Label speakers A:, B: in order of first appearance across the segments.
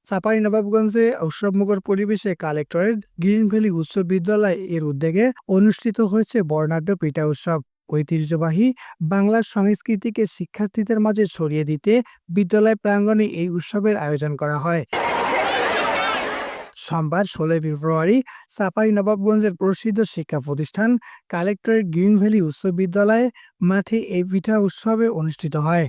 A: চাঁপাইনবাবগঞ্জে উৎসবমুখর পরিবেশে collectorate green valley উচ্চ বিদ্যালয় এর উদ্যোগে অনুষ্ঠিত হয়েছে বর্ণাঢ্য পিঠা উৎসব। ঐতিহ্যবাহী বাংলার সংস্কৃতিকে শিক্ষার্থীদের মাঝে ছড়িয়ে দিতে বিদ্যালয় প্রাঙ্গণে এই উৎসবের আয়োজন করা হয়। সোমবার 16 ফেব্রুয়ারি চাঁপাইনবাবগঞ্জের প্রসিদ্ধ শিক্ষা প্রতিষ্ঠান কালেক্টরেট গ্রিন ভ্যালি উচ্চ বিদ্যালয়ে মাঠে এই পিঠা উৎসবে অনুষ্ঠিত হয়।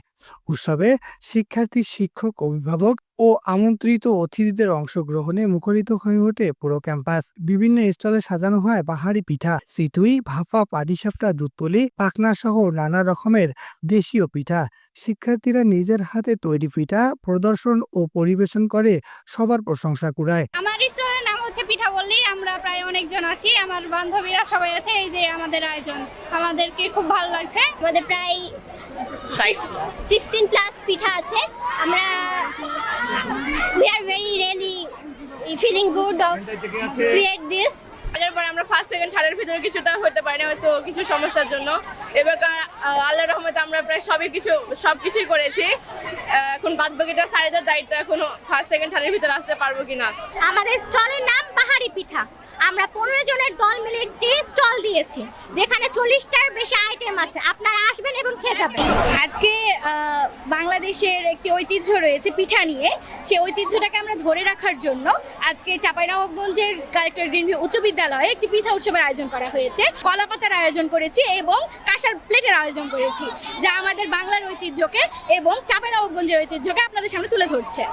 A: উৎসবে শিক্ষার্থী, শিক্ষক, অভিভাবক ও আমন্ত্রিত অতিথিদের অংশগ্রহণে মুখরিত হয়ে ওঠে পুরো ক্যাম্পাস। বিভিন্ন স্টলে সাজানো হয় বাহারি পিঠা, চিতুই, ভাপা, পাটিসাপটা, দুধপুলি, পাখনা সহ নানা রকমের দেশীয় পিঠা। শিক্ষার্থীরা নিজের হাতে তৈরি পিঠা প্রদর্শন ও পরিবেশন করে সবার প্রশংসা কুড়ায়।
B: আমার স্টলের নাম হচ্ছে পিঠা বললি। আমরা প্রায় অনেকজন আছি, আমার বান্ধবীরা সবাই আছে। এই যে আমাদের আয়োজন, আমাদেরকে খুব ভালো লাগছে।
C: আমাদের প্রায় 16 প্লাস পিঠা আছে। আমরা we are very really feeling good of create this.
D: এর পর আমরা ফার্স্ট সেকেন্ড থার্ডের ভিতরে কিছুটা হতে পারি না, হয়তো কিছু সমস্যার জন্য। এবার আল্লাহর রহমতে আমরা প্রায় সবকিছুই করেছি। এখন বাদ বাকিটা স্যারেদের দায়িত্ব, এখন ফার্স্ট সেকেন্ড থার্ডের ভিতরে আসতে পারবো কিনা।
C: আমাদের স্টলের নাম বাহারি পিঠা। আমরা 15 জনের দল মিলে একটি স্টল দিয়েছি, যেখানে 40টার বেশি আইটেম আছে। আপনারা আসবেন এবং খেয়ে যাবেন।
B: আজকে বাংলাদেশের একটি ঐতিহ্য রয়েছে পিঠা নিয়ে, সেই ঐতিহ্যটাকে আমরা ধরে রাখার জন্য আজকে চাঁপাইনবাবগঞ্জের কালেক্টরেট গ্রিন ভ্যালি উচ্চ বিদ্যালয়ে একটি পিঠা উৎসবের আয়োজন করা হয়েছে। কলাপাতার আয়োজন করেছি এবং কাঁসার প্লেটের আয়োজন করেছি, যা আমাদের বাংলার ঐতিহ্যকে এবং চাঁপাইনবাবগঞ্জের ঐতিহ্যকে আপনাদের সামনে তুলে ধরছে।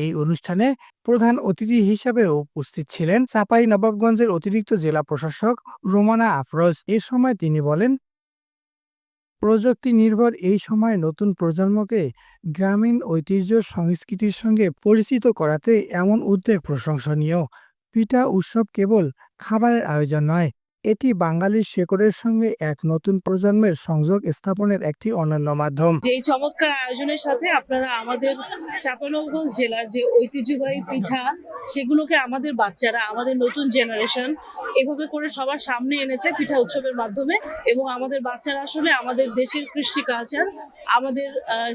A: এই অনুষ্ঠানে প্রধান অতিথি হিসেবে উপস্থিত ছিলেন চাঁপাইনবাবগঞ্জের অতিরিক্ত জেলা প্রশাসক রোমানা আফরোজ। এ সময় তিনি বলেন, প্রযুক্তি নির্ভর এই সময় নতুন প্রজন্মকে গ্রামীণ ঐতিহ্য সংস্কৃতির সঙ্গে পরিচিত করাতে এমন উদ্যোগ প্রশংসনীয়। পিঠা উৎসব কেবল খাবারের আয়োজন নয়, এটি বাঙালির শেকড়ের সঙ্গে এক নতুন প্রজন্মের সংযোগ স্থাপনের একটি অনন্য মাধ্যম।
E: এই চমৎকার আয়োজনের সাথে আপনারা আমাদের চাঁপাইনবাবগঞ্জ জেলার যে ঐতিহ্যবাহী পিঠা, সেগুলোকে আমাদের বাচ্চারা, আমাদের নতুন জেনারেশন এভাবে করে সবার সামনে এনেছে পিঠা উৎসবের মাধ্যমে। এবং আমাদের বাচ্চারা আসলে আমাদের দেশের কৃষ্টি কালচার, আমাদের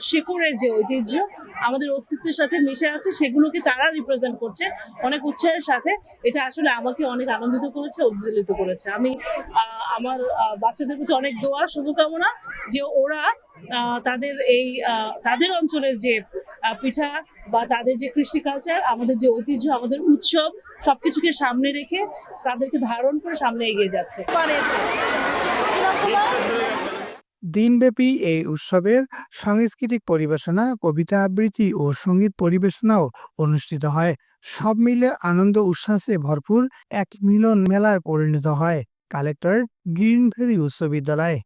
E: শেকড়ের যে ঐতিহ্য, আমাদের অস্তিত্বের সাথে মিশে আছে, সেগুলোকে তারা রিপ্রেজেন্ট করছে অনেক উৎসাহের সাথে। এটা আসলে আমাকে অনেক আনন্দিত করেছে, উদ্বেলিত করেছে। আমি আমার বাচ্চাদের প্রতি অনেক দোয়া, শুভকামনা যে ওরা তাদের অঞ্চলের যে পিঠা বা তাদের যে কৃষি কালচার, আমাদের যে ঐতিহ্য, আমাদের উৎসব, সবকিছুকে সামনে রেখে তাদেরকে ধারণ করে সামনে এগিয়ে যাচ্ছে।
A: দিনব্যাপী এই উৎসবের সাংস্কৃতিক পরিবেশনা, কবিতা আবৃত্তি ও সঙ্গীত পরিবেশনাও অনুষ্ঠিত হয়। সব মিলে আনন্দ উচ্ছ্বাসে ভরপুর এক মিলন মেলার পরিণত হয় কালেক্টরেট গ্রিন ভ্যালি উচ্চ বিদ্যালয়।